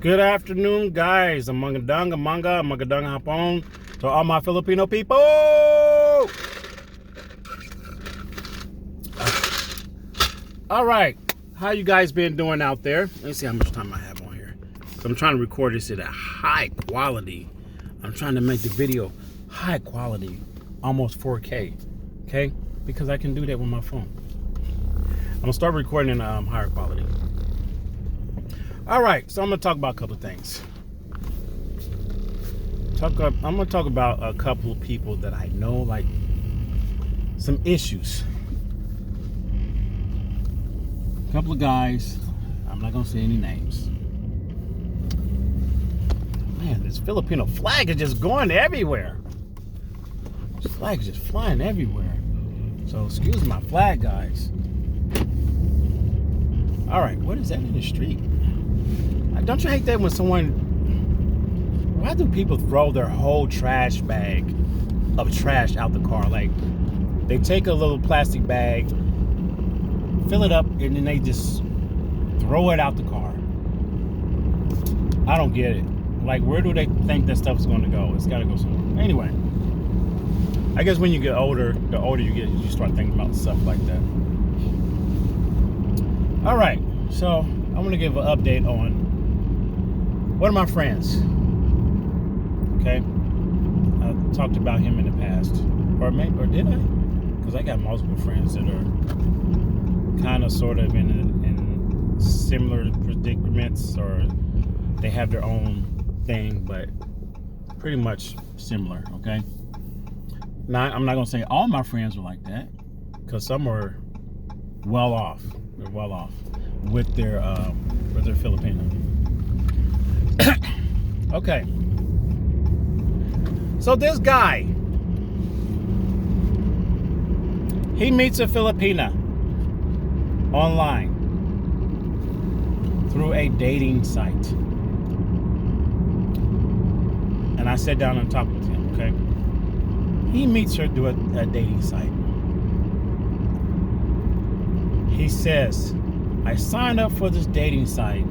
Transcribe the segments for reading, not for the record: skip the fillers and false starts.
Good afternoon, guys. Magadang, hapon to all my Filipino people. All right, how you guys been doing out there? Let me see how much time I have on here. So I'm trying to record this at a high quality. I'm trying to make the video high quality, almost 4K. Okay, because I can do that with my phone. I'm gonna start recording in higher quality. All right, so I'm gonna talk about a couple of things. I'm gonna talk about a couple of people that I know, like some issues. A couple of guys. I'm not gonna say any names. Man, this Filipino flag is just going everywhere. This flag is just flying everywhere. So excuse my flag, guys. All right, what is that in the street? Don't you hate that when someone... Why do people throw their whole trash bag of trash out the car? Like, they take a little plastic bag, fill it up, and then they just throw it out the car. I don't get it. Like, where do they think that stuff's going to go? It's got to go somewhere. Anyway, I guess when you get older, the older you get, you start thinking about stuff like that. All right, so I'm going to give an update on one of my friends. Okay, I talked about him in the past, or did I? Because I got multiple friends that are kind of, sort of in similar predicaments, or they have their own thing, but pretty much similar. Okay. Now, I'm not gonna say all my friends are like that, because some are well off. They're well off with their Filipino. Okay. So this guy, he meets a Filipina online through a dating site. And I sat down and talked with him, okay? He meets her through a dating site. He says, I signed up for this dating site,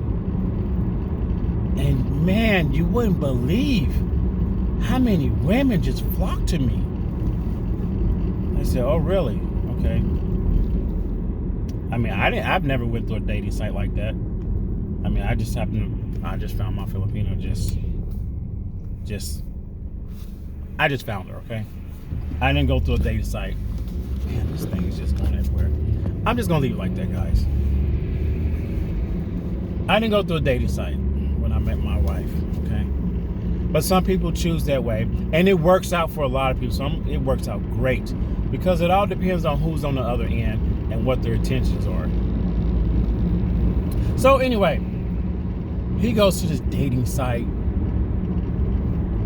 and man, you wouldn't believe how many women just flocked to me. I said, oh, really? Okay. I mean, I've never went through a dating site like that. I mean, I just found my Filipino I just found her, okay? I didn't go through a dating site. Man, this thing is just going everywhere. I'm just gonna leave it like that, guys. I didn't go through a dating site when I met my wife, okay? But some people choose that way, and it works out for a lot of people. It works out great, because it all depends on who's on the other end and what their intentions are. So anyway, he goes to this dating site,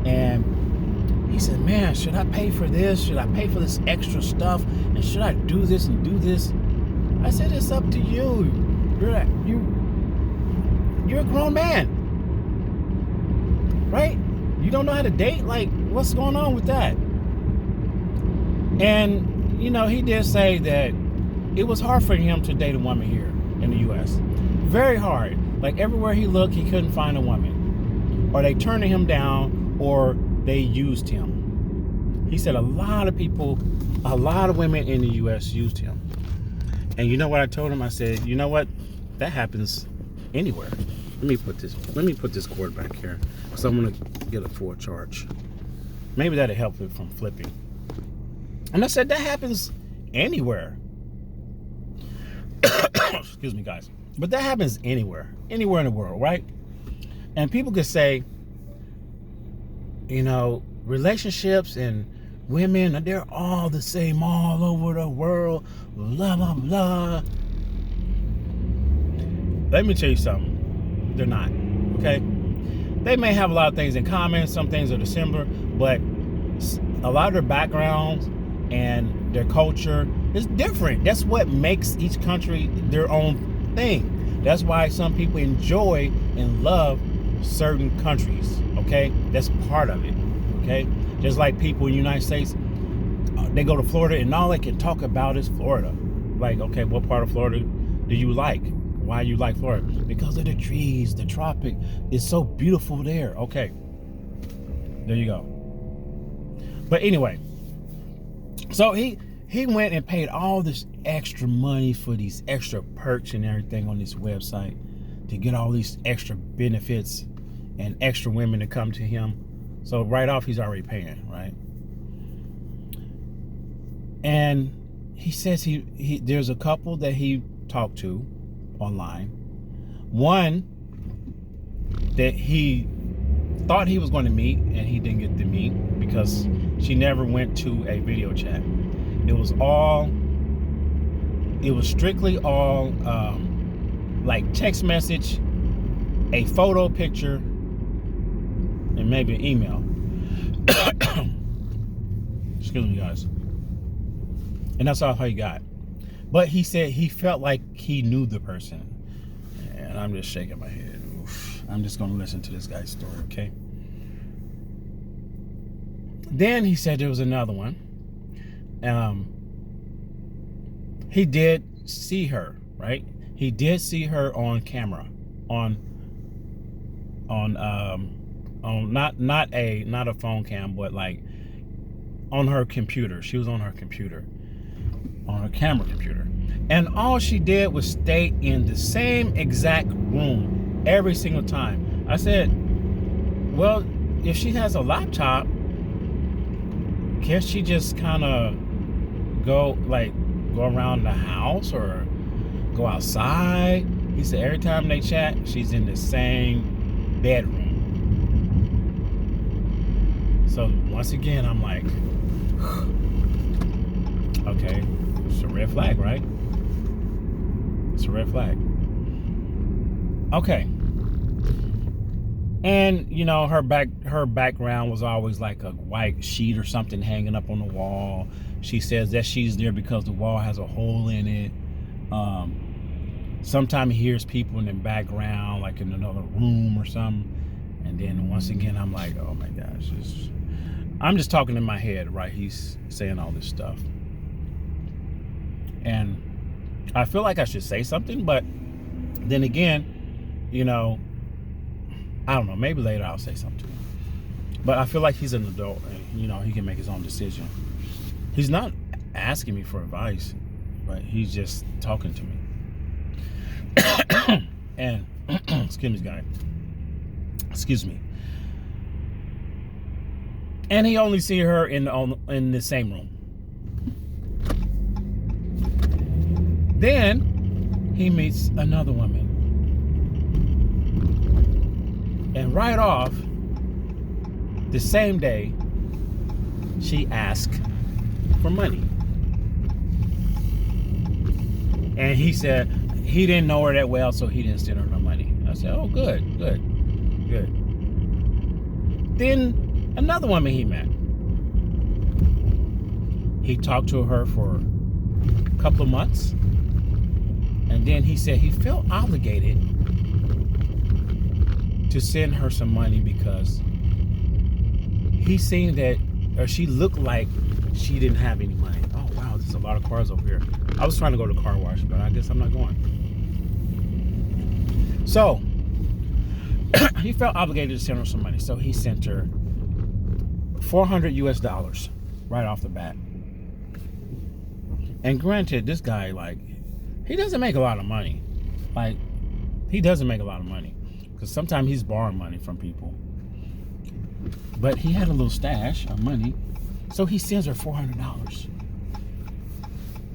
and he said, man, should I pay for this? Should I pay for this extra stuff? And should I do this and do this? I said, it's up to you. You're a grown man, right? You don't know how to date? Like, what's going on with that? And, you know, he did say that it was hard for him to date a woman here in the U.S. Very hard. Like, everywhere he looked, he couldn't find a woman. Or they turned him down, or they used him. He said a lot of women in the U.S. used him. And you know what I told him? I said, you know what? That happens anywhere. Let me put this cord back here, because I'm gonna get a full charge. Maybe that'll help it from flipping. And I said that happens anywhere. Excuse me, guys. But that happens anywhere in the world, right? And people could say, you know, relationships and women, they're all the same all over the world, blah, blah, blah. Let me tell you something. They're not, okay? They may have a lot of things in common. Some things are similar, but a lot of their backgrounds and their culture is different. That's what makes each country their own thing. That's why some people enjoy and love certain countries, okay? That's part of it, okay? Just like people in the United States, they go to Florida and all they can talk about is Florida. Like, okay, what part of Florida do you like? Why you like Florida? Because of the trees, the tropic. It's so beautiful there. Okay. There you go. But anyway, so he went and paid all this extra money for these extra perks and everything on this website to get all these extra benefits and extra women to come to him. So right off, he's already paying, right? And he says he there's a couple that he talked to online. One that he thought he was going to meet and he didn't get to meet because she never went to a video chat. It was strictly all like text message, a photo picture, and maybe an email. Excuse me, guys. And that's all he got. But he said he felt like he knew the person. And I'm just shaking my head. Oof. I'm just going to listen to this guy's story, okay? Then he said there was another one. He did see her, right? He did see her on camera, on not a phone cam, but like on her computer. She was on her computer, on her camera computer, and all she did was stay in the same exact room every single time. I said, well, if she has a laptop, can't she just kind of go around the house or go outside? He said every time they chat, she's in the same bedroom. So once again, I'm like, okay, it's a red flag, right? It's a red flag. Okay. And you know, her background was always like a white sheet or something hanging up on the wall. She says that she's there because the wall has a hole in it. Sometimes he hears people in the background, like in another room or something. And then once again, I'm like, oh my gosh, I'm just talking in my head, right? He's saying all this stuff. And I feel like I should say something, but then again, you know, I don't know, maybe later I'll say something. But I feel like he's an adult and, you know, he can make his own decision. He's not asking me for advice, but he's just talking to me. And, excuse me, guy. Excuse me. And he only see her in the same room. Then he meets another woman. And right off, the same day, she asked for money. And he said he didn't know her that well, so he didn't send her no money. I said, oh, good. Then another woman he met. He talked to her for a couple of months. And then he said he felt obligated to send her some money because he seen that, or she looked like she didn't have any money. Oh wow, there's a lot of cars over here. I was trying to go to the car wash, but I guess I'm not going. So he felt obligated to send her some money, so he sent her $400 US right off the bat. And granted, this guy, like, he doesn't make a lot of money. Like, he doesn't make a lot of money because sometimes he's borrowing money from people. But he had a little stash of money, so he sends her $400.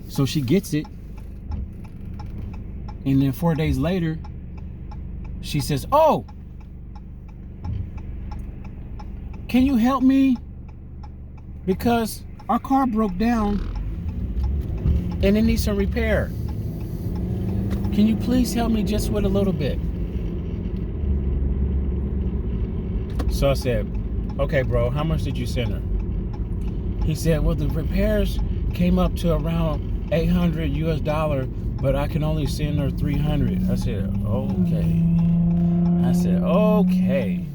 So she gets it, and then 4 days later, she says, oh, can you help me? Because our car broke down and it needs some repair. Can you please help me just with a little bit? So I said, okay, bro, how much did you send her? He said, well, the repairs came up to around $800 US, but I can only send her 300. I said, okay. Okay.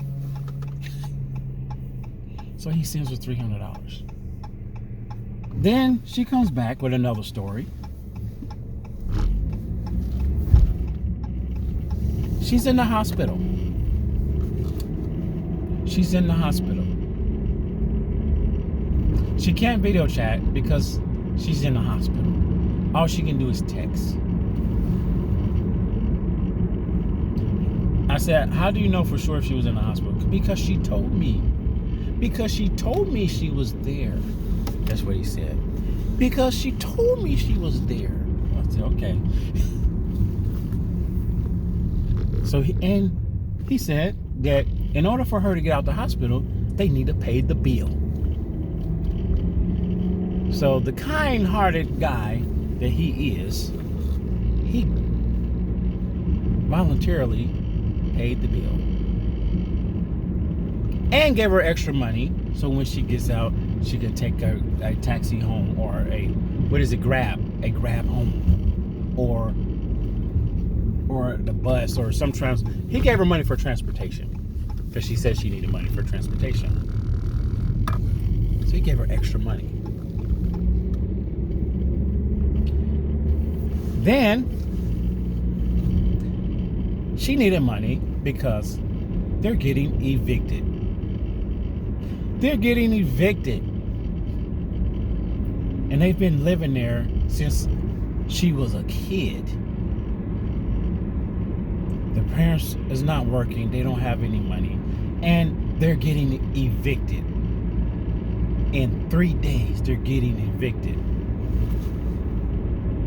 So he sends her $300. Then she comes back with another story. She's in the hospital. She's in the hospital. She can't video chat because she's in the hospital. All she can do is text. I said, how do you know for sure if she was in the hospital? Because she told me. Because she told me she was there. That's what he said. Because she told me she was there. I said, okay. So he said that in order for her to get out the hospital, they need to pay the bill. So the kind-hearted guy that he is, he voluntarily paid the bill and gave her extra money so when she gets out, she can take a taxi home or a grab home or the bus or some he gave her money for transportation because she said she needed money for transportation. So he gave her extra money. Then she needed money because they're getting evicted. They're getting evicted. And they've been living there since she was a kid. The parents is not working. They don't have any money. And they're getting evicted. In 3 days, they're getting evicted.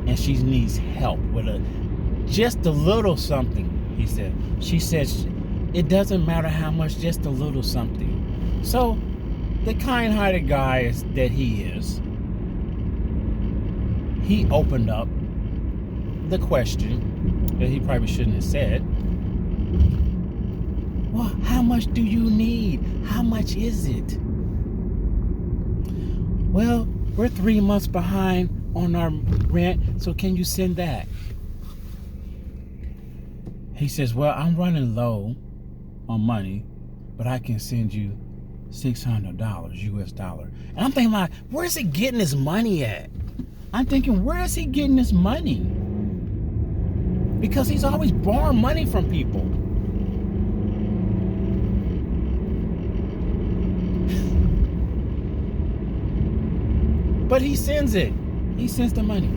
And she needs help with just a little something, he said. She says it doesn't matter how much, just a little something. So the kind-hearted guy that he is, he opened up the question that he probably shouldn't have said. Well, how much do you need? How much is it? Well, we're 3 months behind on our rent, so can you send that? He says, well, I'm running low on money, but I can send you $600 US dollar. And I'm thinking, like, where's he getting his money at? I'm thinking, where is he getting his money? Because he's always borrowing money from people. But he sends it. He sends the money.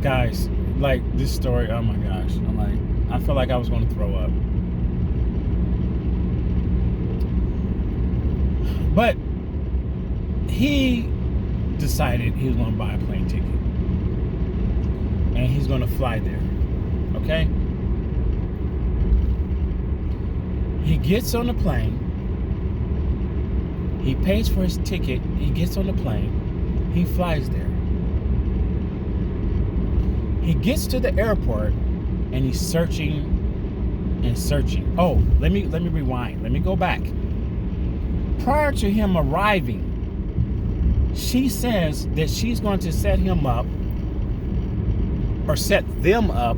Guys, like this story, oh my gosh. I feel like I was going to throw up. But he decided he was going to buy a plane ticket. And he's going to fly there. Okay? He gets on the plane. He pays for his ticket. He gets on the plane. He flies there. He gets to the airport and he's searching and searching. Oh, let me rewind. Let me go back. Prior to him arriving, she says that she's going to set him up, or set them up,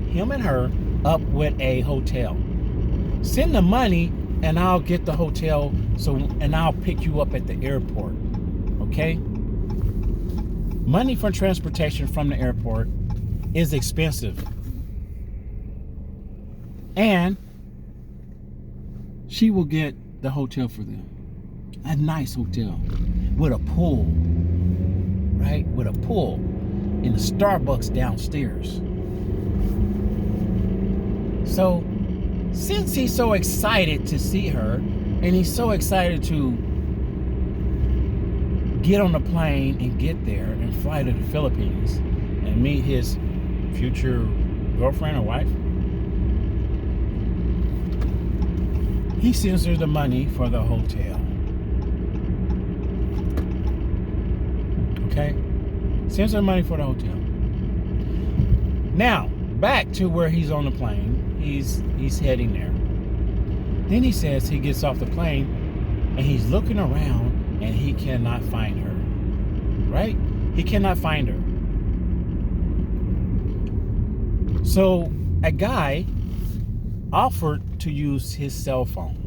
him and her, up with a hotel. Send the money and I'll get the hotel, and I'll pick you up at the airport. Okay? Money for transportation from the airport is expensive. And she will get the hotel for them. A nice hotel with a pool, right? With a pool in the Starbucks downstairs. So since he's so excited to see her, and he's so excited to get on the plane and get there and fly to the Philippines and meet his future girlfriend or wife, he sends her the money for the hotel. Okay? Sends her money for the hotel. Now, back to where he's on the plane. He's heading there. Then he says he gets off the plane and he's looking around and he cannot find her. Right? He cannot find her. So a guy offered to use his cell phone.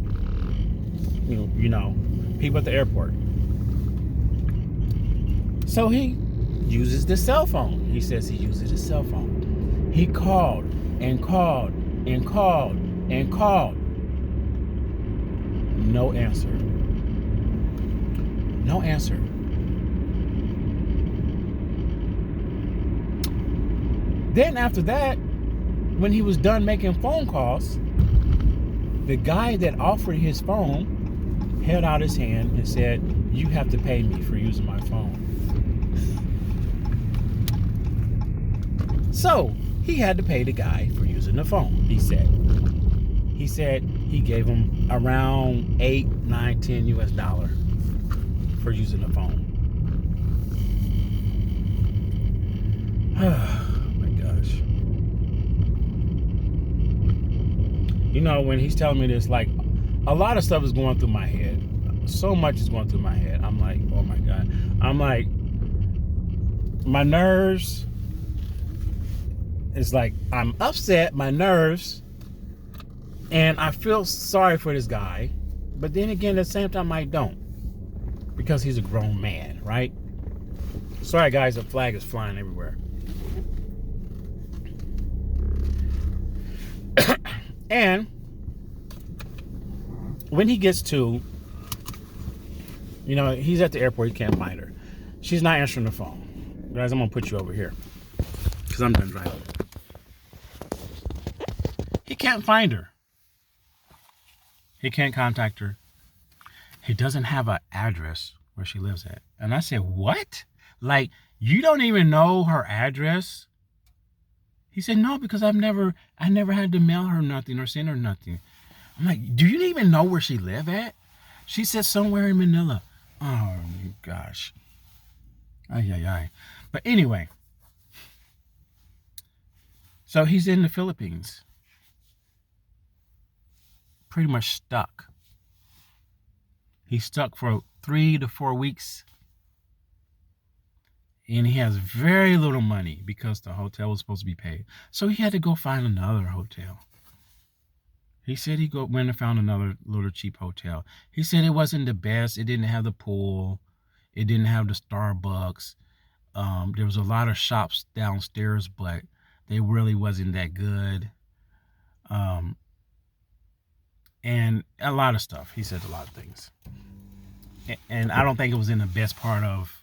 You know, people at the airport. So he uses the cell phone. He says he uses his cell phone. He called and called and called and called. No answer. No answer. Then after that, when he was done making phone calls, the guy that offered his phone held out his hand and said, "You have to pay me for using my phone." So he had to pay the guy for using the phone, he said. He said he gave him around $8, $9, $10 for using the phone. Oh my gosh. You know, when he's telling me this, like, a lot of stuff is going through my head. So much is going through my head. I'm like, oh my God. I'm like, my nerves, it's like, I'm upset, my nerves, and I feel sorry for this guy. But then again, at the same time, I don't. Because he's a grown man, right? Sorry, guys, the flag is flying everywhere. And when he gets to, you know, he's at the airport, he can't find her. She's not answering the phone. Guys, I'm going to put you over here because I'm done driving. He can't find her. He can't contact her. He doesn't have an address where she lives at. And I said, what? Like, you don't even know her address? He said, no, because I never had to mail her nothing or send her nothing. I'm like, do you even know where she live at? She said somewhere in Manila. Oh my gosh. Ay, ay, ay. But anyway, so he's in the Philippines. Pretty much stuck. He's stuck for 3 to 4 weeks. And he has very little money because the hotel was supposed to be paid. So he had to go find another hotel. He said he went and found another little cheap hotel. He said it wasn't the best. It didn't have the pool. It didn't have the Starbucks. There was a lot of shops downstairs, but they really wasn't that good. And a lot of stuff. He said a lot of things. And I don't think it was in the best part of,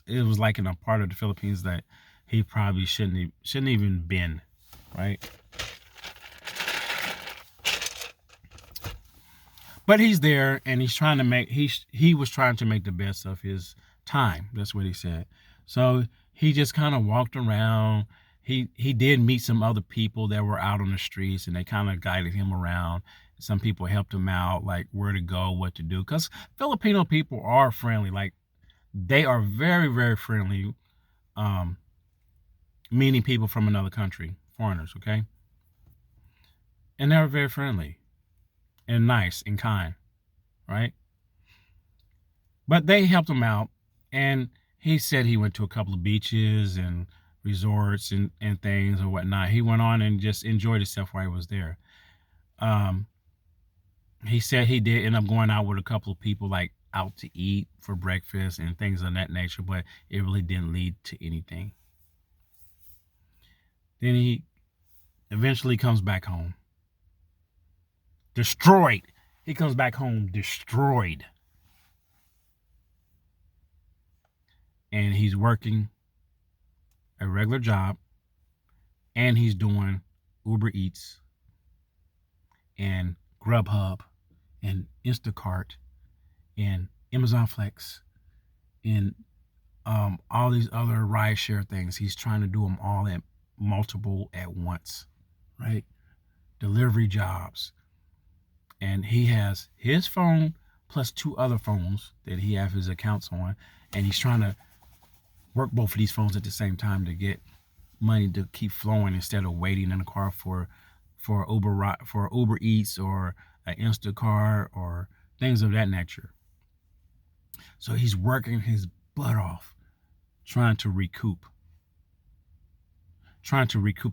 it was like in a part of the Philippines that he probably shouldn't even been, right? But he's there, and he's trying to make, he was trying to make the best of his time. That's what he said. So he just kind of walked around. He did meet some other people that were out on the streets, and they kind of guided him around. Some people helped him out, like where to go, what to do. Because Filipino people are friendly. Like, they are very, very friendly, meeting people from another country, foreigners, okay? And they're very friendly and nice and kind, right? But they helped him out, and he said he went to a couple of beaches and resorts and things or whatnot. He went on and just enjoyed himself while he was there. He said he did end up going out with a couple of people, like out to eat for breakfast and things of that nature, but it really didn't lead to anything. Then he eventually comes back home. Destroyed. He comes back home destroyed. And he's working a regular job, and he's doing Uber Eats and Grubhub and Instacart and Amazon Flex and all these other rideshare things. He's trying to do them all at multiple at once, right? Delivery jobs. And he has his phone plus 2 other phones that he has his accounts on, and he's trying to work both of these phones at the same time to get money to keep flowing instead of waiting in the car for Uber Eats or an Instacart or things of that nature. So he's working his butt off trying to recoup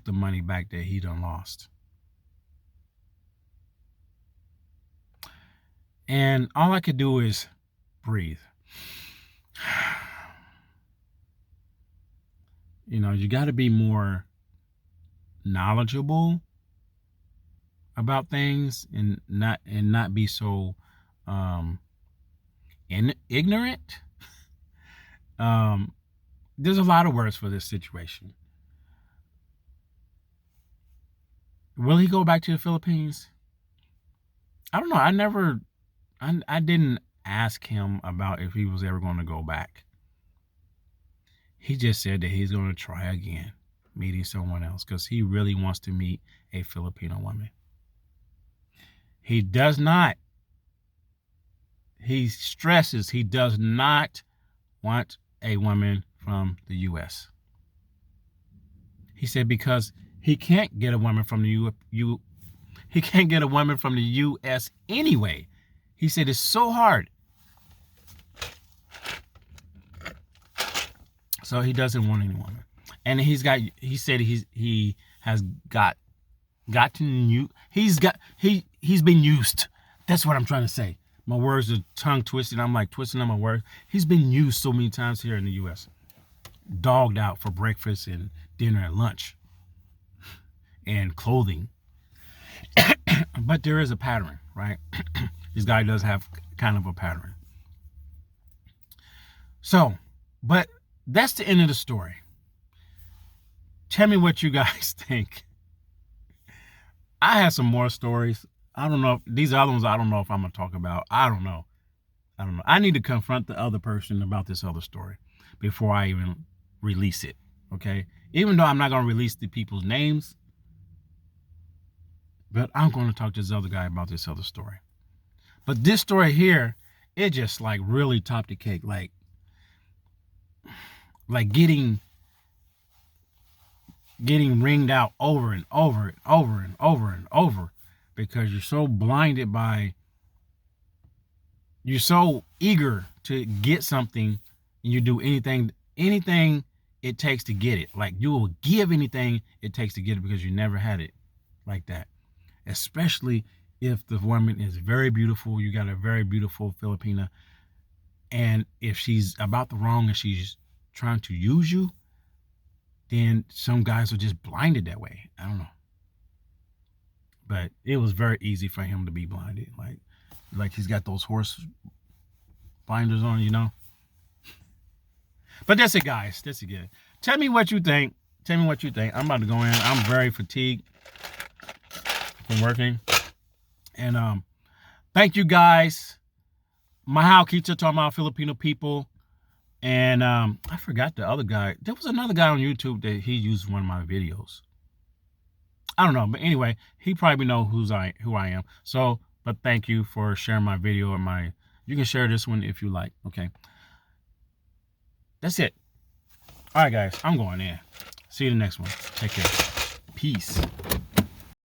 the money back that he done lost. And all I could do is breathe. You know, you got to be more knowledgeable about things and not be so um, ignorant. There's a lot of words for this situation. Will he go back to the Philippines? I don't know. I didn't ask him about if he was ever going to go back. He just said that he's going to try again, meeting someone else, because he really wants to meet a Filipino woman. He does not. He stresses he does not want a woman from the U.S. He said because he can't get a woman from the he can't get a woman from the U.S. anyway. He said it's so hard. So he doesn't want any woman. And he said he has he's been used. That's what I'm trying to say. My words are tongue twisted. I'm like twisting on my words. He's been used so many times here in the U.S. Dogged out for breakfast and dinner and lunch and clothing. But there is a pattern, right? This guy does have kind of a pattern. So, but that's the end of the story. Tell me what you guys think. I have some more stories. I don't know if these other ones, I don't know if I'm going to talk about. I don't know. I need to confront the other person about this other story before I even release it. Okay. Even though I'm not going to release the people's names, but I'm going to talk to this other guy about this other story. But this story here, it just like really topped the cake. Like getting ringed out over and over and over and over and over because you're so blinded by, you're so eager to get something and you do anything it takes to get it. Like you will give anything it takes to get it because you never had it like that. Especially if the woman is very beautiful, you got a very beautiful Filipina, and if she's about the wrong and she's trying to use you, then some guys are just blinded that way. I don't know. But it was very easy for him to be blinded. Like he's got those horse blinders on, you know. But that's it, guys. That's it. Tell me what you think. I'm about to go in. I'm very fatigued from working. And thank you guys. Mahal Kita talking about Filipino people. And I forgot the other guy. There was another guy on YouTube that he used one of my videos. I don't know, but anyway, he probably know who I am. So, but thank you for sharing my video and you can share this one if you like. Okay. That's it. All right, guys, I'm going in. See you in the next one. Take care. Peace.